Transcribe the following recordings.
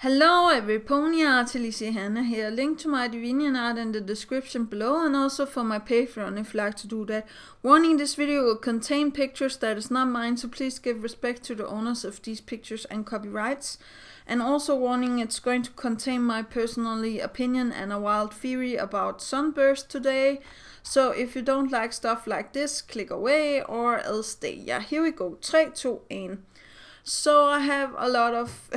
Hello every pony art, Alicia Hannah here. Link to my Divinian art in the description below and also for my Patreon if you like to do that. Warning, this video will contain pictures that is not mine, so please give respect to the owners of these pictures and copyrights. And also warning, it's going to contain my personally opinion and a wild theory about Sunburst today. So if you don't like stuff like this, click away or else stay. Yeah, here we go. 3, 2, 1. So I have a lot of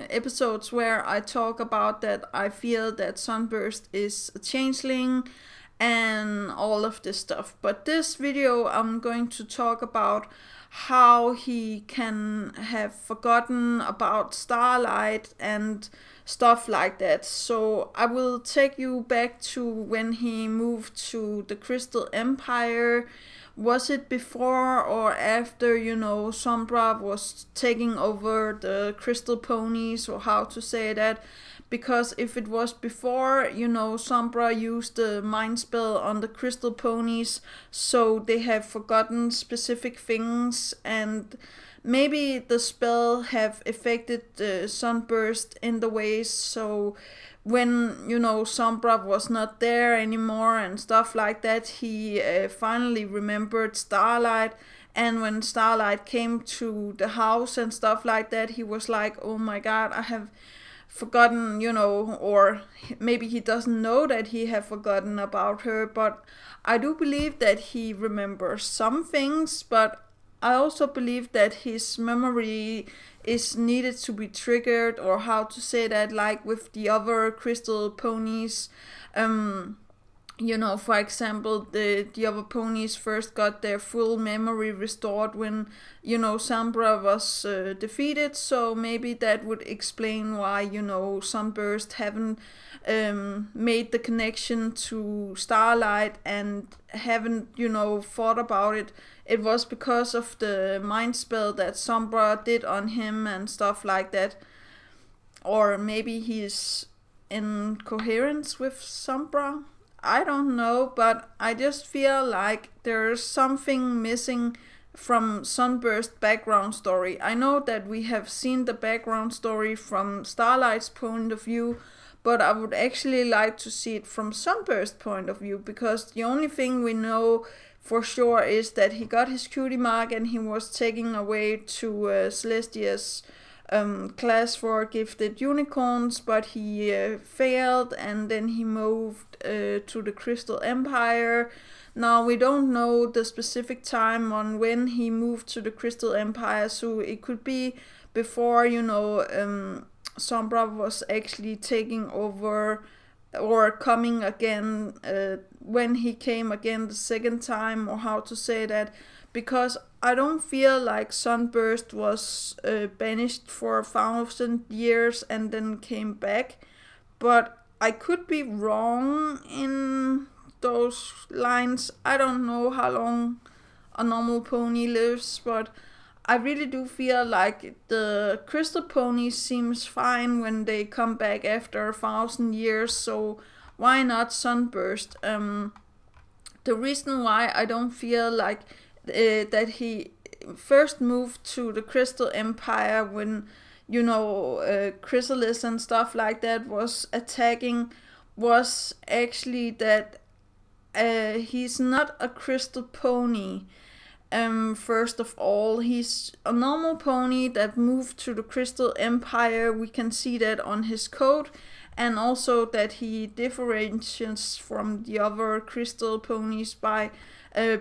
episodes where I talk about that I feel that Sunburst is a changeling and all of this stuff. But this video I'm going to talk about how he can have forgotten about Starlight and stuff like that. So I will take you back to when he moved to the Crystal Empire. Was it before or after, Sombra was taking over the crystal ponies, or how to say that? Because if it was before, Sombra used the mind spell on the crystal ponies, so they have forgotten specific things, and maybe the spell have affected the Sunburst in the ways so when Sombra was not there anymore and stuff like that, he finally remembered Starlight. And when Starlight came to the house and stuff like that, he was like, oh my god, I have forgotten, or maybe he doesn't know that he have forgotten about her. But I do believe that he remembers some things, but I also believe that his memory is needed to be triggered, or how to say that, like with the other crystal ponies. For example, the other ponies first got their full memory restored when, Sombra was defeated. So maybe that would explain why, Sunburst haven't made the connection to Starlight and haven't, thought about it. It was because of the mind spell that Sombra did on him and stuff like that. Or maybe he's in coherence with Sombra. I don't know, but I just feel like there's something missing from Sunburst background story. I know that we have seen the background story from Starlight's point of view, but I would actually like to see it from Sunburst's point of view, because the only thing we know for sure is that he got his cutie mark and he was taken away to Celestia's class for gifted unicorns, but he failed, and then he moved to the Crystal Empire. Now we don't know the specific time on when he moved to the Crystal Empire, so it could be before Sombra was actually taking over, or coming again when he came again the second time, or how to say that, because I don't feel like Sunburst was banished for 1,000 years and then came back, but I could be wrong in those lines. I don't know how long a normal pony lives, but I really do feel like the crystal pony seems fine when they come back after 1,000 years, so why not Sunburst? The reason why I don't feel like that he first moved to the Crystal Empire when, Chrysalis and stuff like that was attacking, was actually that he's not a crystal pony. First of all, he's a normal pony that moved to the Crystal Empire. We can see that on his coat, and also that he differentiates from the other crystal ponies by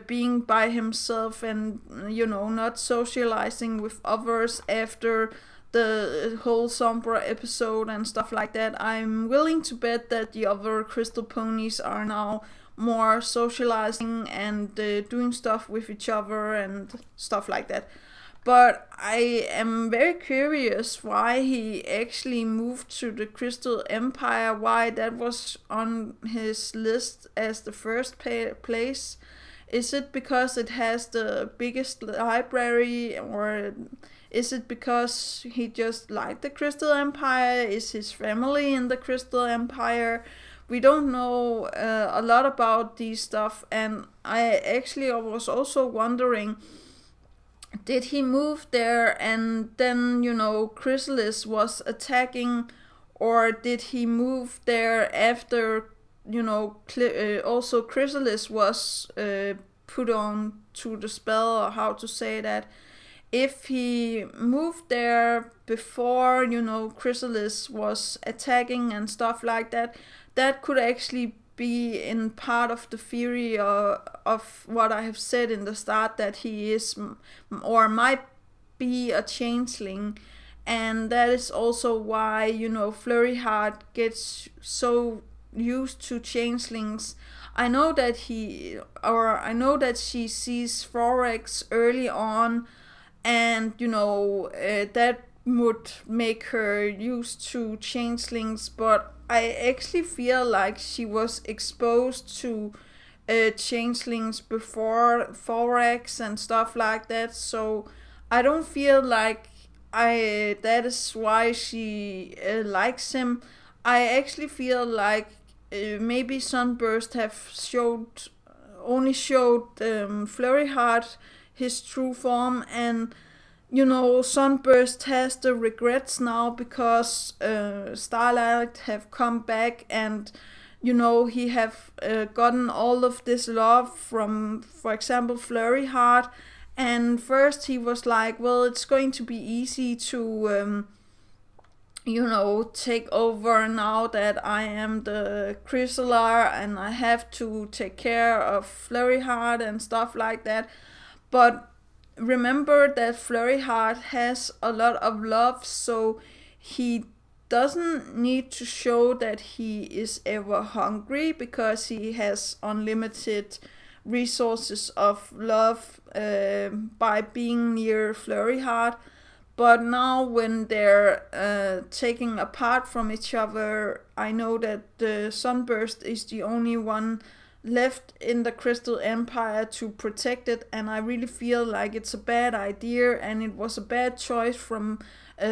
being by himself and, not socializing with others after the whole Sombra episode and stuff like that. I'm willing to bet that the other crystal ponies are now more socializing and doing stuff with each other and stuff like that. But I am very curious why he actually moved to the Crystal Empire, why that was on his list as the first place. Is it because it has the biggest library, or is it because he just liked the Crystal Empire? Is his family in the Crystal Empire? We don't know a lot about these stuff, and I was also wondering, did he move there and then, Chrysalis was attacking, or did he move there after, also Chrysalis was put on to the spell, or how to say that? If he moved there before, Chrysalis was attacking and stuff like that, that could actually be in part of the theory of what I have said in the start, that he is or might be a changeling. And that is also why, Flurry Heart gets so used to changelings. I know that she sees Thorax early on, and that would make her used to changelings, but I actually feel like she was exposed to changelings before Thorax and stuff like that, so I don't feel like that is why she likes him. I actually feel like maybe Sunburst have only showed Flurry Heart his true form, and Sunburst has the regrets now because Starlight have come back, and he have gotten all of this love from, for example, Flurry Heart. And first he was like, well, it's going to be easy to take over now that I am the Chrysalar, and I have to take care of Flurry Heart and stuff like that. But remember that Flurry Heart has a lot of love, so he doesn't need to show that he is ever hungry, because he has unlimited resources of love by being near Flurry Heart. But now when they're taking apart from each other, I know that the Sunburst is the only one left in the Crystal Empire to protect it, and I really feel like it's a bad idea, and it was a bad choice from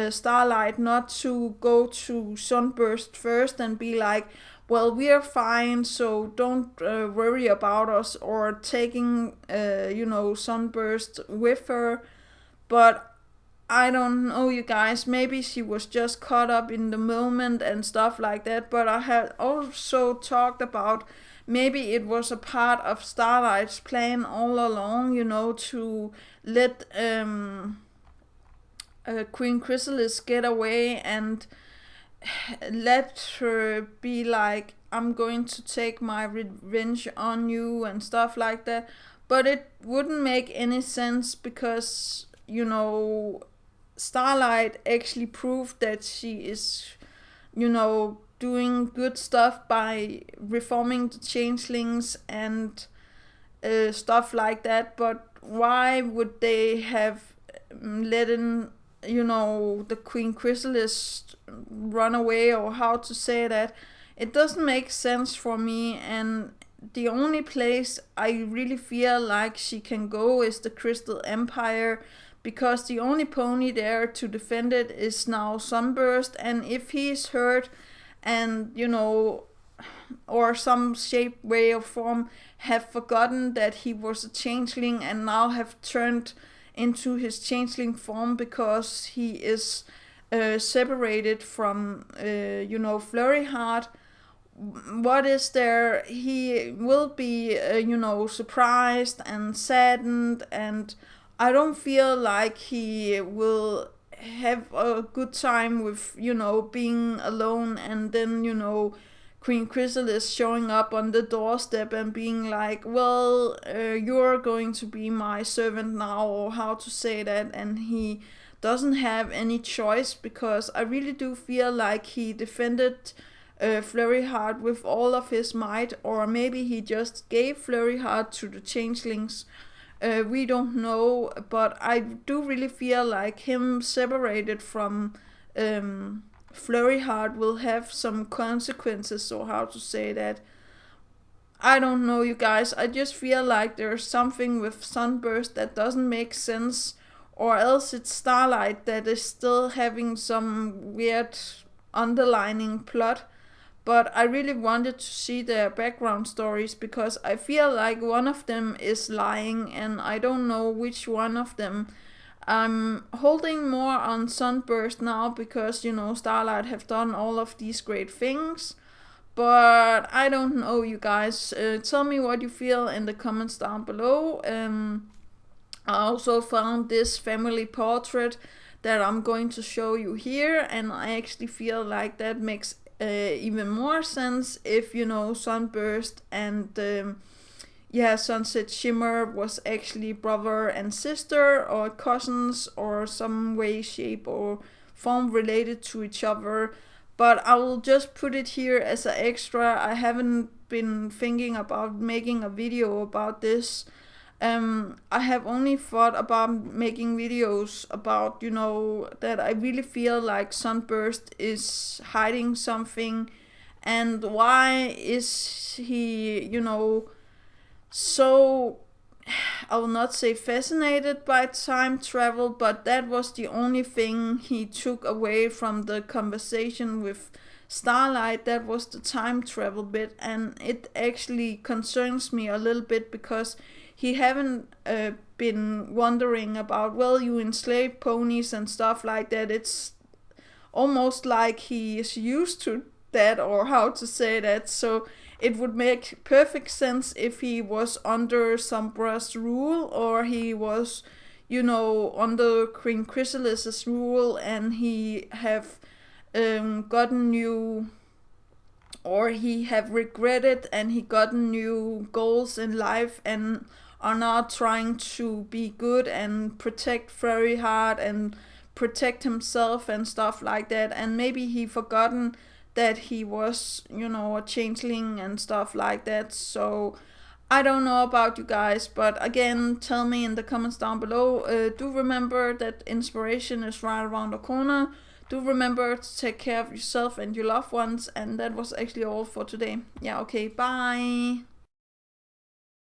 Starlight not to go to Sunburst first and be like, well, we are fine, so don't worry about us, or taking Sunburst with her. But I don't know, you guys, maybe she was just caught up in the moment and stuff like that. But I had also talked about maybe it was a part of Starlight's plan all along, to let Queen Chrysalis get away and let her be like, I'm going to take my revenge on you and stuff like that. But it wouldn't make any sense, because Starlight actually proved that she is doing good stuff by reforming the changelings and stuff like that. But why would they have let in the Queen Chrysalis run away, or how to say that? It doesn't make sense for me, and the only place I really feel like she can go is the Crystal Empire, because the only pony there to defend it is now Sunburst. And if he's hurt and or some shape, way, or form have forgotten that he was a changeling and now have turned into his changeling form because he is separated from Flurry Heart, what is there? He will be surprised and saddened, and I don't feel like he will have a good time with being alone, and then Queen Chrysalis showing up on the doorstep and being like, well, you're going to be my servant now, or how to say that. And he doesn't have any choice, because I really do feel like he defended Flurry Heart with all of his might, or maybe he just gave Flurry Heart to the changelings. We don't know, but I do really feel like him separated from Flurry Heart will have some consequences, or how to say that. I don't know, you guys. I just feel like there's something with Sunburst that doesn't make sense, or else it's Starlight that is still having some weird underlining plot. But I really wanted to see their background stories, because I feel like one of them is lying, and I don't know which one of them. I'm holding more on Sunburst now because, you know, Starlight have done all of these great things. But I don't know, you guys. Tell me what you feel in the comments down below. I also found this family portrait that I'm going to show you here, and I actually feel like that makes even more sense if, you know, Sunburst and Sunset Shimmer was actually brother and sister or cousins or some way, shape or form related to each other. But I will just put it here as an extra. I haven't been thinking about making a video about this. I have only thought about making videos about, you know, that I really feel like Sunburst is hiding something, and why is he, you know, so, I will not say fascinated by time travel, but that was the only thing he took away from the conversation with Starlight. That was the time travel bit, and it actually concerns me a little bit because he haven't been wondering about, well, you enslave ponies and stuff like that. It's almost like he is used to that, or how to say that. So it would make perfect sense if he was under Sunburst's rule, or he was, you know, under Queen Chrysalis's rule, and he have gotten new, or he have regretted, and he gotten new goals in life, and are now trying to be good and protect Flurry Heart and protect himself and stuff like that. And maybe he forgotten that he was, you know, a changeling and stuff like that. So I don't know about you guys, but again, tell me in the comments down below. Do remember that inspiration is right around the corner. Do remember to take care of yourself and your loved ones. And that was actually all for today. Yeah, okay, bye.